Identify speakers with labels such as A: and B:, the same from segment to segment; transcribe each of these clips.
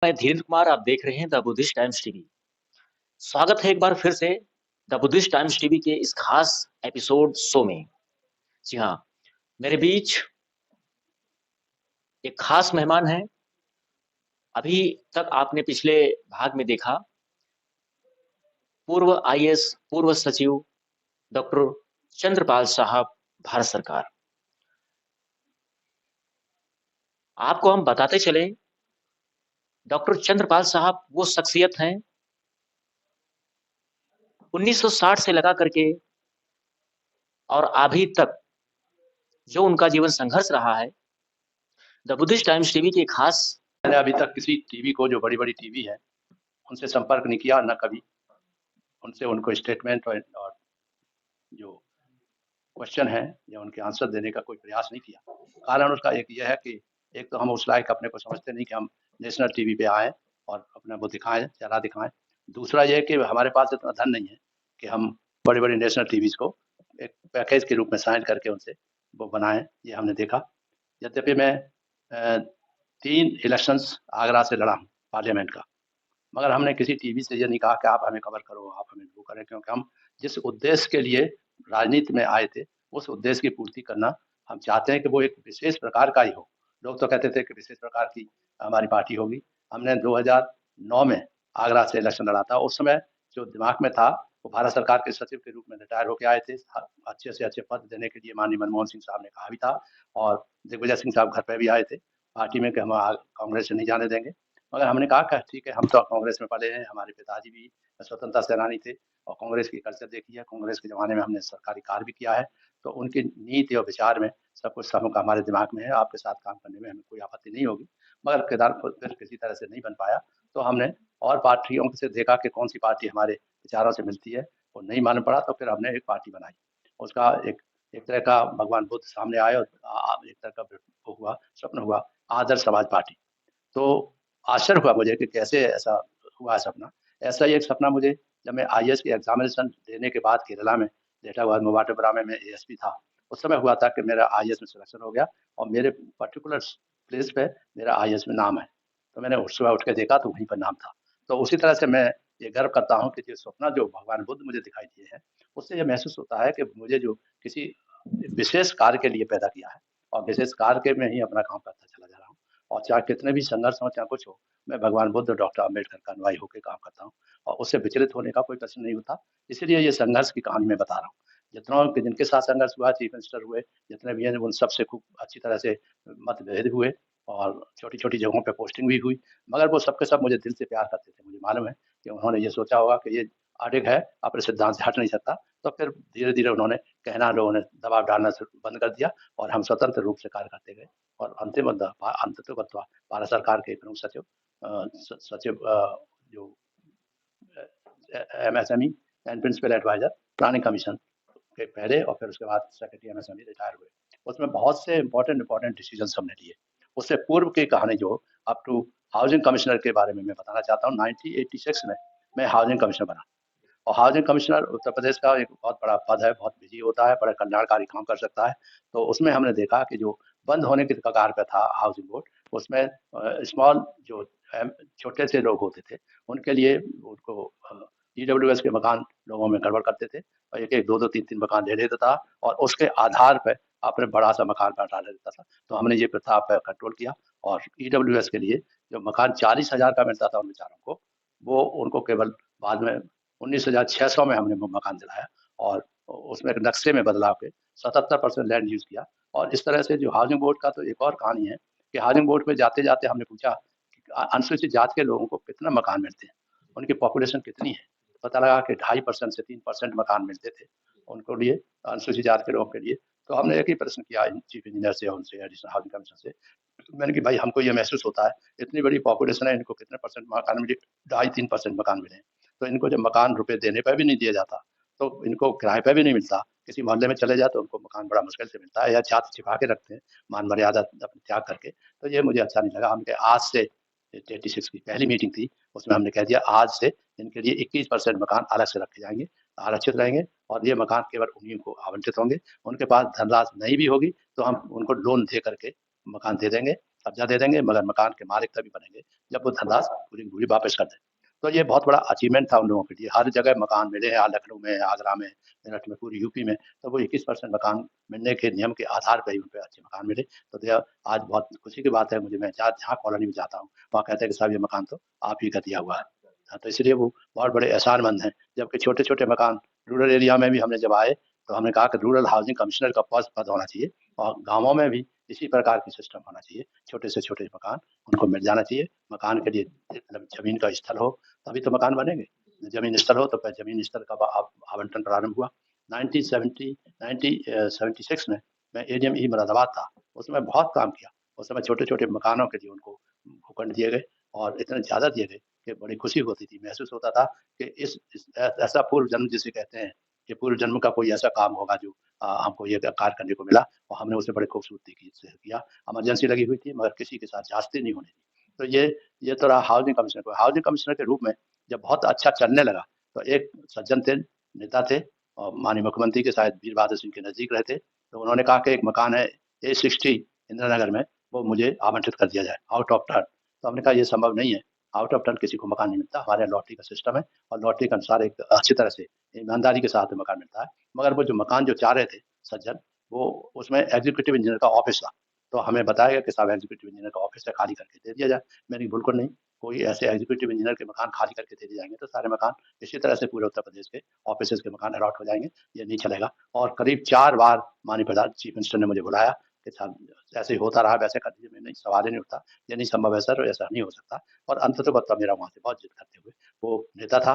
A: मैं धीरेन्द्र कुमार, आप देख रहे हैं द बुद्धिस्ट टाइम्स टीवी। स्वागत है एक बार फिर से द बुद्धिस्ट टाइम्स टीवी के इस खास एपिसोड शो में। जी हाँ, मेरे बीच एक खास मेहमान हैं। अभी तक आपने पिछले भाग में देखा पूर्व आईएएस पूर्व सचिव डॉक्टर चंद्रपाल साहब, भारत सरकार। आपको हम बताते चले, डॉक्टर चंद्रपाल साहब वो शख्सियत हैं 1960 से लगा करके और अभी तक जो उनका जीवन संघर्ष रहा है, द बुद्धिस्ट टाइम्स टीवी की खास
B: मैंने अभी तक किसी टीवी को, जो बड़ी-बड़ी टीवी है, उनसे संपर्क नहीं किया, ना कभी उनसे उनको स्टेटमेंट और जो क्वेश्चन है या उनके आंसर देने का कोई प्रयास नहीं किया। कारण उसका एक ये है कि एक तो हम उस लायक अपने को समझते नहीं कि हम नेशनल टीवी पे आएँ और अपने वो दिखाएँ, चेहरा दिखाएँ। दूसरा ये है कि हमारे पास इतना धन नहीं है कि हम बड़ी-बड़ी नेशनल टीवीज़ को एक पैकेज के रूप में साइन करके उनसे वो बनाएँ, ये हमने देखा। यद्यपि मैं 3 इलेक्शंस आगरा से लड़ा हूँ पार्लियामेंट का, मगर हमने किसी टीवी से ये नहीं कहा कि आप हमें कवर करो, आप हमें वो करें, क्योंकि हम जिस उद्देश्य के लिए राजनीति में आए थे, उस उद्देश्य की पूर्ति करना हम चाहते हैं कि वो एक विशेष प्रकार का ही हो। लोग तो कहते थे कि विशेष प्रकार की हमारी पार्टी होगी। हमने 2009 में आगरा से इलेक्शन लड़ा था। उस समय जो दिमाग में था, वो भारत सरकार के सचिव के रूप में रिटायर होके आए थे। अच्छे से अच्छे पद देने के लिए माननीय मनमोहन सिंह साहब ने कहा भी था, और दिग्विजय सिंह साहब घर पे भी आए थे पार्टी में कि हम कांग्रेस से नहीं जाने देंगे। मगर हमने कहा कि ठीक है, हम तो कांग्रेस में पले हैं, हमारे पिताजी भी स्वतंत्रता सेनानी थे और कांग्रेस की कल्चर देखी है, कांग्रेस के ज़माने में हमने सरकारी कार्य भी किया है, तो उनकी नीति और विचार में सब कुछ सबका हमारे दिमाग में है, आपके साथ काम करने में हमें कोई आपत्ति नहीं होगी। मगर केदारपुर फिर किसी तरह से नहीं बन पाया, तो हमने और पार्टियों से देखा कि कौन-सी पार्टी हमारे विचारों से मिलती है, वो नहीं मालूम पड़ा, तो फिर हमने एक पार्टी बनाई। उसका एक एक तरह का भगवान बुद्ध सामने आए और एक तरह का वो हुआ, स्वप्न हुआ, आदर्श समाज पार्टी। तो आश्चर्य हुआ मुझे कि कैसे ऐसा हुआ सपना। ऐसा ही एक सपना मुझे जब मैं आईएएस की एग्ज़ामिनेशन देने के बाद केरला में बैठा हुआ मुवाटुपुरा में मैं एएसपी था। उस समय हुआ था कि मेरा आईएएस में सिलेक्शन हो गया और मेरे पर्टिकुलर प्लेस पे मेरा आईएएस में नाम है। तो मैंने उस सुबह उठ के देखा तो वहीं पर नाम था। तो उसी तरह से मैं ये गर्व करता हूँ कि जो सपना जो भगवान बुद्ध मुझे दिखाई दिए हैं, उससे ये महसूस होता है कि मुझे जो किसी विशेष कार्य के लिए पैदा किया है और विशेष कार्य के में ही अपना काम करता चला जा रहा हूँ। और चाहे कितने भी संघर्ष हों, चाहे कुछ हो, मैं भगवान बुद्ध, डॉक्टर अम्बेडकर का अनुयायी होके काम करता हूँ और उससे विचलित होने का कोई प्रश्न नहीं होता। इसीलिए ये संघर्ष की कहानी मैं बता रहा हूँ। जितना कि जिनके साथ संघर्ष हुआ, चीफ मिनिस्टर हुए, जितने भी हैं, उन सबसे खूब अच्छी तरह से मतभेद हुए और छोटी-छोटी जगहों पे पोस्टिंग भी हुई। मगर वो सब के सब मुझे दिल से प्यार करते थे। मुझे मालूम है कि उन्होंने ये सोचा होगा कि ये अडिग है, अपने सिद्धांत से हट नहीं सकता। तो फिर धीरे-धीरे उन्होंने कहना, लोगों ने दबाव डालना बंद कर दिया और हम स्वतंत्र रूप से कार्य करते गए। और अंततः बतवा भारत सरकार के प्रमुख सचिव सचिव जो MSME and principal adviser planning commission के पहले और फिर उसके बाद सेक्रेटरी एमएसएमई रिटायर हुए। उसमें बहुत से इम्पोर्टेंट डिसीजंस हमने लिए। उससे पूर्व की कहानी जो अप टू हाउसिंग कमिश्नर के बारे में मैं बताना चाहता हूँ। 1986 में मैं हाउसिंग कमिश्नर बना और हाउसिंग कमिश्नर उत्तर प्रदेश का एक बहुत बड़ा पद है, बहुत बिजी होता है, बड़ा कल्याणकारी काम कर सकता है। तो उसमें हमने देखा कि जो बंद होने की कगार पे था हाउसिंग बोर्ड, उसमें स्मॉल जो छोटे से लोग होते थे, उनके लिए उनको ईडब्ल्यूएस के मकान लोगों में गड़बड़ करते थे और एक-एक, 2-2, 3-3 मकान ले लेता था और उसके आधार पे आपने बड़ा-सा मकान बना लेता था। तो हमने ये प्रथा पे कंट्रोल किया और ईडब्ल्यूएस के लिए जो मकान 40,000 का मिलता था उन बेचारों को, वो उनको केवल बाद में 19,600 में हमने वो मकान दिलाया और उसमें एक नक्शे में बदलाव के 77% लैंड यूज़ किया। और इस तरह से जो हाउसिंग बोर्ड का तो एक और कहानी है कि हाउसिंग बोर्ड पे जाते-जाते हमने पूछा कि अनुसूचित जाति के लोगों को कितना मकान मिलते हैं, उनकी पॉपुलेशन कितनी है? पता लगा कि 2.5% से 3% मकान मिलते थे उनको लिए, अनुसूचित जाति के लोगों के लिए। तो हमने एक ही प्रश्न किया चीफ इंजीनियर से, उनसे, एडिशनल हाउसिंग कमिश्नर से। मैंने कि भाई हमको ये महसूस होता है, इतनी बड़ी पॉपुलेशन है, इनको कितने परसेंट मकान मिले? 2.5-3% मकान मिले हैं। तो इनको जब मकान रुपए देने पे भी नहीं दिया जाता, तो इनको किराए पे भी नहीं मिलता। किसी मोहल्ले में चले जाओ तो उनको मकान बड़ा मुश्किल से मिलता है या छात्र छिपा के रखते हैं, मान-मर्यादा अपनी त्याग करके। तो ये मुझे अच्छा नहीं लगा। हमने आज से 86 की पहली मीटिंग थी, उसमें हमने कह दिया आज से इनके लिए 21% मकान अलग से रखे जाएँगे, आरक्षित रहेंगे और ये मकान केवल उन्हीं को आवंटित होंगे। उनके पास धनराशि नहीं भी होगी, तो हम उनको लोन दे करके मकान दे देंगे कब्जा दे देंगे, मगर मकान के मालिक तभी बनेंगे जब वो धनराशि पूरी की पूरी वापस कर दें। तो ये बहुत बड़ा अचीवमेंट था उन लोगों के लिए। हर जगह मकान मिले हैं, लखनऊ में, आगरा में, मेरठ में, पूरी यूपी में। तो वो 21% मकान मिलने के नियम के आधार पर ही उनको अच्छे मकान मिले। तो आज बहुत खुशी की बात है मुझे, मैं जहाँ कॉलोनी में जाता हूँ वहाँ कहते हैं कि साहब ये मकान तो आप ही का दिया हुआ है। हाँ, तो इसलिए वो बहुत बड़े एहसानमंद हैं। जबकि छोटे-छोटे मकान रूरल एरिया में भी हमने जब आए, तो हमने कहा कि रूरल हाउसिंग कमिश्नर का पद होना चाहिए और गाँवों में भी इसी प्रकार की सिस्टम होना चाहिए। छोटे से छोटे मकान उनको मिल जाना चाहिए। मकान के लिए मतलब ज़मीन का स्थल हो, तभी तो मकान बनेंगे। ज़मीन स्थल हो तो फिर ज़मीन स्थल का आवंटन प्रारंभ हुआ। 76 में मैं एडीएम मुरादाबाद था, उसमें बहुत काम किया। उस समय छोटे-छोटे मकानों के लिए उनको भूखंड दिए गए और इतने ज़्यादा दिए गए कि बड़ी खुशी होती थी। महसूस होता था कि ऐसा पूर्व जन्म जिसे कहते हैं कि पूर्व जन्म का कोई ऐसा काम होगा जो हमको ये कार्य करने को मिला और हमने उसे बड़े खूबसूरती से किया। इमरजेंसी लगी हुई थी मगर किसी के साथ ज़्यादती नहीं होने दी। तो ये तो रहा हाउसिंग कमिश्नर को। हाउसिंग कमिश्नर के रूप में जब बहुत अच्छा चलने लगा, तो एक सज्जन थे, नेता थे और माननीय मुख्यमंत्री के शायद वीर बहादुर सिंह के नज़दीक रहते। तो उन्होंने कहा कि एक मकान है A60 इंदिरा नगर में, वो मुझे आवंटित कर दिया जाए आउट ऑफ टर्न। तो हमने कहा ये संभव नहीं है, आउट ऑफ टर्न किसी को मकान नहीं मिलता। हमारे यहाँ लॉटरी का सिस्टम है और लॉटरी के अनुसार एक अच्छी तरह से ईमानदारी के साथ मकान मिलता है। मगर वो जो मकान जो चाह रहे थे सज्जन, वो उसमें एग्जीक्यूटिव इंजीनियर का ऑफिस था। तो हमें बताया गया कि साहब एग्जीक्यूटिव इंजीनियर का ऑफिस है, खाली करके दे दिया जाए। मैंने कहा बिल्कुल नहीं, कोई ऐसे एग्जीक्यूटिव इंजीनियर के मकान खाली करके दे दिए जाएँगे तो सारे मकान इसी तरह से पूरे उत्तर प्रदेश के ऑफिसेज़ के मकान अलॉट हो जाएँगे, ये नहीं चलेगा। और करीब 4 बार माननीय चीफ मिनिस्टर ने मुझे बुलाया कि साहब ऐसे ही होता रहा, वैसे कर दीजिए। मैंने सवाल ही नहीं उठता, ये नहीं संभव है सर, ऐसा नहीं हो सकता। और अंततोगत्वा मेरा वहाँ से बहुत जिद करते हुए, वो नेता था,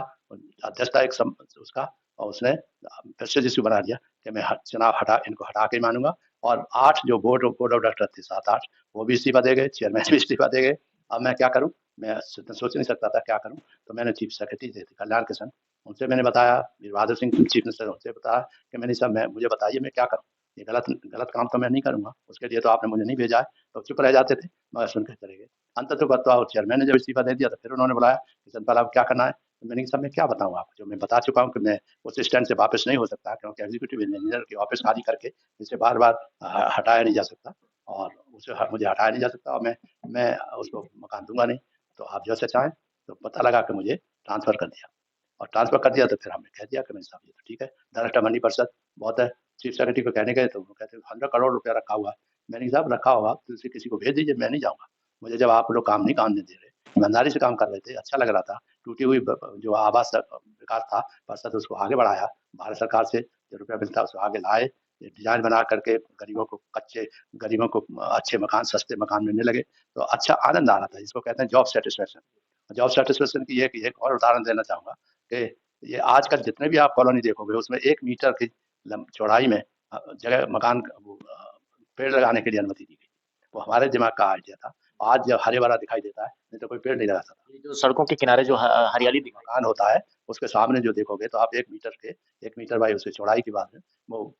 B: अध्यक्ष था एक उसका, और उसने प्रेस्टीज इश्यू बना दिया कि मैं चुनाव इनको हटा के मानूंगा। और 8 जो बोर्ड बोर्ड ऑफ डायरेक्टर थे, 7-8 वो भी इस्तीफा दे गए, चेयरमैन भी इस्तीफा दे गए। अब मैं क्या करूं, मैं सोच नहीं सकता था क्या करूं। तो मैंने चीफ सेक्रेटरी थे कल्याण किशन, उनसे मैंने बताया, वीर बहादुर सिंह चीफ मिनिस्टर, उनसे बताया कि मैंने साहब, मैं मुझे बताइए मैं क्या करूं, ये गलत गलत काम तो मैं नहीं करूंगा, उसके लिए तो आपने मुझे नहीं भेजा है। तो चुप रह जाते थे, मगर सुन के चले गए। अंततः और चेयरमैन ने जब इस्तीफा दे दिया तो फिर उन्होंने बुलाया कि चंद्रपाल अब क्या करना है। तो मैंने कहा साहब मैं क्या बताऊँ आपको, जो मैं बता चुका हूँ कि मैं उस स्टैंड से वापस नहीं हो सकता, क्योंकि एग्जीक्यूटिव इंजीनियर की ऑफिस खाली करके इसे बार-बार हटाया नहीं जा सकता और उसे मुझे हटाया नहीं जा सकता और मैं उसको मकान दूँगा नहीं। तो आप जैसे चाहें। तो पता लगा कि मुझे ट्रांसफ़र कर दिया और ट्रांसफ़र कर दिया तो फिर हमने कह दिया कि नहीं साहब ये तो ठीक है, डायरेक्टर मंडी परिषद बहुत है। चीफ सेक्रेटरी को कहने गए तो वो कहते हैं 100 करोड़ रुपया रखा हुआ है। मैंने कहा साहब रखा होगा तो उसे किसी को भेज दीजिए, मैं नहीं जाऊँगा। मुझे जब आप लोग काम नहीं करने दे रहे, ईमानदारी से काम कर रहे थे, अच्छा लग रहा था। टूटी हुई जो आवास विकास था परिषद, उसको आगे बढ़ाया। भारत सरकार से जो रुपया मिलता है उसको आगे लाए, डिजाइन बना करके गरीबों को अच्छे मकान, सस्ते मकान मिलने लगे। तो अच्छा आनंद आ रहा था, जिसको कहते हैं जॉब सेटिस्फैक्शन। जॉब सेटिस्फैक्शन की एक और उदाहरण देना चाहूँगा कि ये आजकल जितने भी आप कॉलोनी देखोगे उसमें 1 मीटर की चौड़ाई में जगह मकान पेड़ लगाने के लिए अनुमति दी गई। वो हमारे दिमाग का आइडिया था। आज जब हरे-भरा दिखाई देता है, नहीं तो कोई पेड़ नहीं लगा सकता।
A: ये जो सड़कों के किनारे जो हरियाली दिखाई
B: मकान होता है, उसके सामने जो देखोगे तो आप 1 मीटर बाई उसकी चौड़ाई की बात है, वो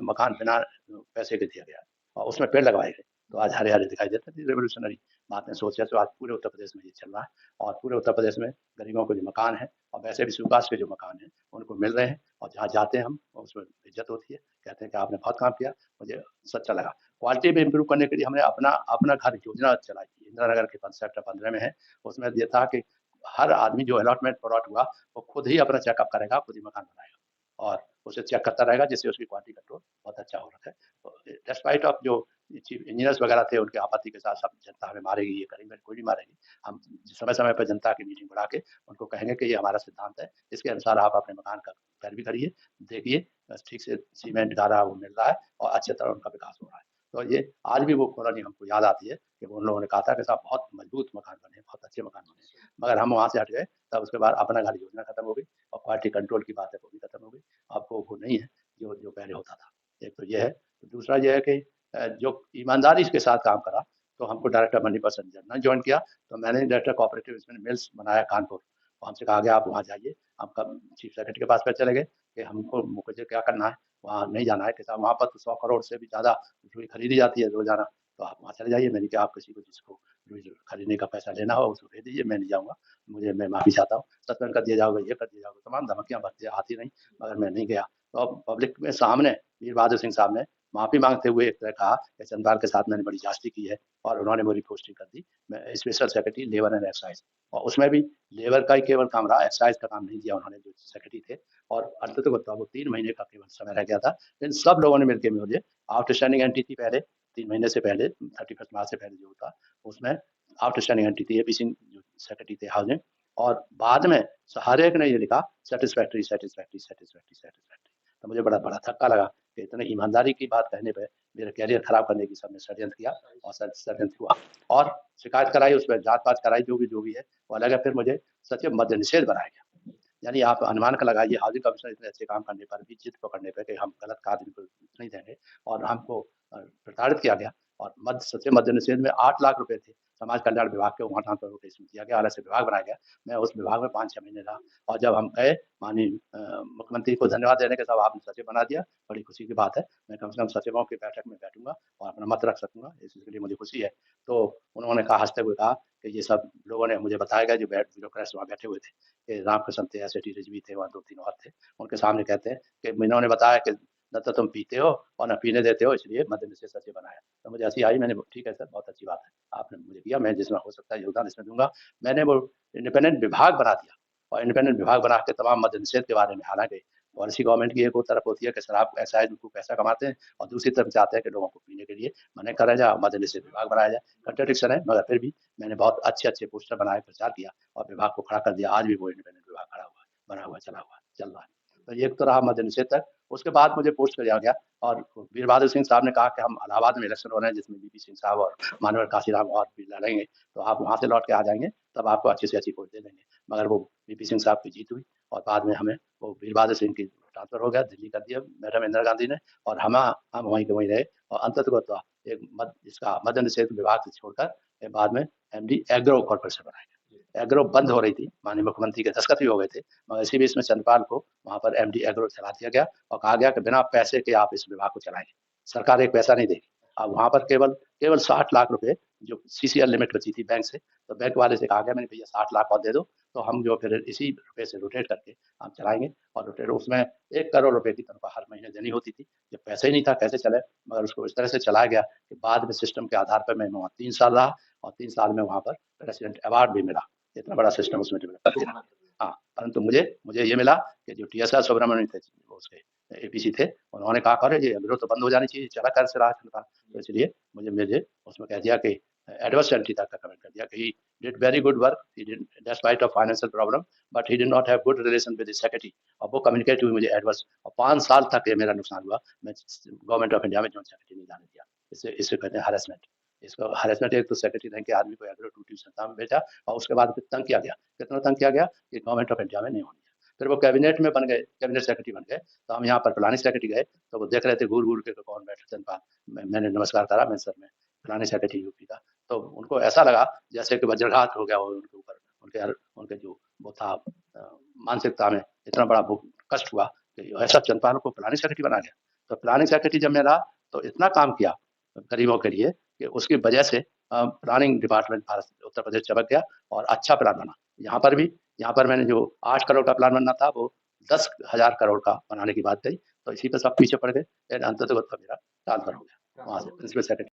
B: मकान बिना पैसे के दिया गया है और उसमें पेड़ लगवाए गए। तो आज हरे-हरे दिखाई देते हैं, रिवॉल्यूशनरी बातें सोच है, तो आज पूरे उत्तर प्रदेश में ये चल रहा है और पूरे उत्तर प्रदेश में गरीबों को जो मकान है और वैसे भी स्वीकास के जो मकान हैं, उनको मिल रहे हैं और जहाँ जाते हैं हम उसमें इज़्ज़त होती है। कहते हैं कि आपने बहुत काम किया, मुझे सच्चा लगा। क्वालिटी भी इम्प्रूव करने के लिए हमने अपना अपना घर योजना चलाई थी। इंदिरा नगर के सेक्टर 15 में है। उसमें ये था कि हर आदमी जो अलॉटमेंट प्लॉट हुआ, वो खुद ही अपना चेकअप करेगा, खुद ही मकान बनाएगा और उसे चेक करता रहेगा, जिससे उसकी क्वालिटी कंट्रोल बहुत अच्छा हो रहा है। तो डिस्पाइट ऑफ जो चीफ इंजीनियर्स वगैरह थे, उनकी आपत्ति के साथ सब जनता हमें मारेगी, ये करेंगे, कोई नहीं मारेगी। हम समय-समय पे जनता की मीटिंग बुला के उनको कहेंगे कि ये हमारा सिद्धांत है, इसके अनुसार आप अपने मकान का पैरवी करिए, देखिए ठीक से सीमेंट गारा वो मिल रहा है और अच्छी तरह उनका विकास हो रहा है। तो ये आज भी वो कॉलोनी हमको याद आती है कि उन लोगों ने कहा था कि साहब बहुत मजबूत मकान बने, बहुत अच्छे मकान बने। मगर हम वहाँ से हट गए, तब उसके बाद अपना घर योजना खत्म हो गई और क्वालिटी कंट्रोल की बात है वो भी खत्म हो गई। अब वो नहीं है जो जो पहले होता था। एक तो ये है, दूसरा ये है कि जो ईमानदारी के साथ काम करा, तो हमको डायरेक्टर मंडी परिषद जब जॉइन किया, तो मैंने डायरेक्टर कोऑपरेटिव इसमें मिल्स बनाया कानपुर। और हमसे कहा गया आप वहाँ जाइए, हम कब चीफ सेक्रेटरी के पास में चले गए कि हमको मुझे क्या करना है, वहाँ नहीं जाना है कि साहब वहाँ पर तो 100 करोड़ से भी ज़्यादा रुई खरीदी जाती है रोज़ाना, तो आप वहाँ चले जाइए। मैंने कहा आप किसी को जिसको रुई खरीदने का पैसा लेना हो उसको भेज दीजिए, मैं नहीं जाऊँगा। मैं माफ़ी चाहता हूँ, सस्पेंड कर दिया जाओगे, ये कर दिया जाओगे, तमाम धमकियाँ भरती आती रहीं, मगर मैं नहीं गया। तो अब पब्लिक में सामने वीर बहादुर सिंह साहब ने माफ़ी मांगते हुए एक तरह कहा कि चंद्रपाल के साथ मैंने बड़ी ज़्यादती की है और उन्होंने मेरी पोस्टिंग कर दी। मैं special secretary labour and excise, और उसमें भी लेबर का ही केवल काम रहा, एक्साइज़ का काम नहीं दिया उन्होंने जो सेक्रेटरी थे, और अंततः वो 3 महीने का केवल समय रह गया था। लेकिन सब लोगों ने मिलके मुझे आउटस्टैंडिंग एंट्री थी पहले, 3 महीने से पहले 31 मार्च से पहले जो था, उसमें आउटस्टैंडिंग एंट्री थी एपी सिंह जो सेक्रेटरी थे हाउसिंग, और बाद में हर एक ने ये लिखा सैटिस्फैक्टरी, सैटिस्फैक्टरी, सैटिस्फैक्टरी, सैटिस्फैक्टरी। तो मुझे बड़ा बड़ा धक्का लगा कि इतने ईमानदारी की बात कहने पे मेरा करियर खराब करने की सबने षड्यंत्र किया, और षड्यंत्र हुआ, और शिकायत कराई, उसमें जाँच-वाच कराई, जो भी है, वो अलग है। फिर मुझे सचिव मद्य निषेध बनाया गया। यानी आप अनुमान का लगाइए, हाउसिंग कमिश्नर इतने अच्छे काम करने पर भी, जिद पकड़ने पे कि हम गलत कार्य इनको नहीं देंगे, और हमको प्रताड़ित किया गया, और सचिव मद्य निषेध में 8 लाख रुपए थे। समाज कल्याण विभाग के वहाँ ट्रांसफर रोटेशन किया गया, अलग से विभाग बनाया गया। मैं उस विभाग में 5-6 महीने रहा, और जब हम गए माननीय मुख्यमंत्री को धन्यवाद देने के, साहब आपने सचिव बना दिया, बड़ी खुशी की बात है। मैं कम से कम सचिवों की बैठक में बैठूँगा और अपना मत रख सकूँगा, इसके लिए मुझे खुशी है। तो उन्होंने कहा, हँसते हुए कहा कि ये सब लोगों ने मुझे बताया गया, जो ब्यूरोक्रेट्स वहाँ बैठे हुए थे, कि रामकृष्ण थे, एसएटी रिजवी थे, वहाँ 2-3 और थे। उनके सामने कहते हैं कि इन्होंने बताया कि न तो तुम पीते हो और न पीने देते हो, इसलिए मद्य निषेध सचिव बनाया। तो मुझे हँसी आई, मैंने ठीक है सर, बहुत अच्छी बात है, आपने मुझे दिया, मैं जिसमें हो सकता है योगदान इसमें दूँगा। मैंने वो इंडिपेंडेंट विभाग बना दिया, और इंडिपेंडेंट विभाग बना के तमाम मद्य निषेध के बारे में, हालाँकि पॉलिसी गवर्नमेंट की एक वो तरफ होती है कि शराब एक्साइज़ में खूब पैसा कमाते हैं, और दूसरी तरफ चाहते हैं कि लोगों को पीने के लिए मना करा जाए, मद्य निषेध विभाग बनाया जाए। कॉन्ट्रडिक्शन है, मगर फिर भी मैंने बहुत अच्छे-अच्छे पोस्टर बनाए, प्रचार किया, और विभाग को खड़ा कर दिया। आज भी वो इंडिपेंडेंट विभाग खड़ा हुआ है, बना हुआ है, चला हुआ है, चल रहा है। तो एक तो रहा मद्य निषेध तक। उसके बाद मुझे पोस्ट किया गया, और वीर बहादुर सिंह साहब ने कहा कि हम इलाहाबाद में इलेक्शन हो रहे हैं, जिसमें बीपी सिंह साहब और मानवेंद्र काशीराम और भी लड़ेंगे, तो आप वहाँ से लौट के आ जाएँगे, तब आपको अच्छी से अच्छी पोस्ट दे देंगे। मगर वो बीपी सिंह साहब की जीत हुई, और बाद में हमें वो वीर बहादुर सिंह की ट्रांसफ़र हो गया, दिल्ली कर दिया मैडम इंदिरा गांधी ने, और हम वहीं के वहीं रहे, और अंततः एक इसका मद्य निषेध विभाग से छोड़कर बाद में एमडी एग्रो कॉर्पोरेशन बनाया गया। एग्रो बंद हो रही थी, माननीय मुख्यमंत्री के दस्तखत भी हो गए थे, मगर इसी बीच में चंद्रपाल को वहाँ पर एमडी एग्रो चला दिया गया, और कहा गया कि बिना पैसे के आप इस विभाग को चलाएँगे, सरकार एक पैसा नहीं देगी। अब वहाँ पर केवल 60 लाख रुपए जो सीसीएल लिमिट बची थी बैंक से, तो बैंक वाले से कहा गया, मैंने भैया 60 लाख और दे दो, तो हम जो फिर इसी रुपए से रोटेट करके हम चलाएँगे, और रोटेट उसमें 1 करोड़ रुपए की तनख्वाह हर महीने देनी होती थी। जब पैसा ही नहीं था, कैसे चले? मगर उसको इस तरह से चलाया गया कि बाद में सिस्टम के आधार पर मैं वहाँ 3 साल रहा, और 3 साल में वहाँ पर प्रेसिडेंट अवार्ड भी मिला। इतना बड़ा सिस्टम उसमें डेवलप किया। हाँ, परंतु मुझे ये मिला कि जो टीएसआर सुब्रमण्यम थे, वो उसके एपीसी थे, उन्होंने कहा, अरे ये एग्रो तो बंद हो जानी चाहिए, चला कैसे रहा था। तो इसलिए मुझे उसमें कह दिया कि एडवर्स एंट्री तक का कमेंट कर दिया कि he did very good work, he did despite of financial problem, but he did not have good relation with the secretary, और वो कम्युनिकेट हुई मुझे एडवर्स, और 5 साल तक ये मेरा नुकसान हुआ। मैं गवर्नमेंट ऑफ इंडिया में जॉइंट सेक्रेटरी नहीं जाने दिया। इसे कहते हैं हैरेसमेंट। इसको हैरेसमेंट, एक तो सेक्रेटरी रह के आदमी को एग्रो ड्यूटी संस्था में भेजा, और उसके बाद फिर तंग किया गया। कितना तंग किया गया कि गवर्नमेंट ऑफ इंडिया में नहीं होने दिया। फिर वो कैबिनेट में बन गए, कैबिनेट सेक्रेटरी बन गए, तो हम यहाँ पर प्लानिंग सेक्रेटरी गए, तो वो देख रहे थे घूर-घूर के कौन बैठा चंद्रपाल। मैंने नमस्कार करा, मैं सर मैं प्लानिंग सेक्रेटरी यूपी का। तो उनको ऐसा लगा जैसे कि वज्रघात हो गया हो उनके ऊपर, उनके जो वो था मानसिकता में इतना बड़ा कष्ट हुआ कि ऐसा चंद्रपाल को प्लानिंग सेक्रेटरी बना गया। तो प्लानिंग सेक्रेटरी जब मैं रहा, तो इतना काम किया गरीबों के लिए कि उसकी वजह से प्लानिंग डिपार्टमेंट भारत उत्तर प्रदेश चमक गया, और अच्छा प्लान बना। यहाँ पर मैंने जो 8 करोड़ का प्लान बनना था, वो 10,000 करोड़ का बनाने की बात कही, तो इसी पे सब पीछे पड़ गए। अंततः मेरा ट्रांसफर हो गया वहाँ से प्रिंसिपल सेक्रेटरी।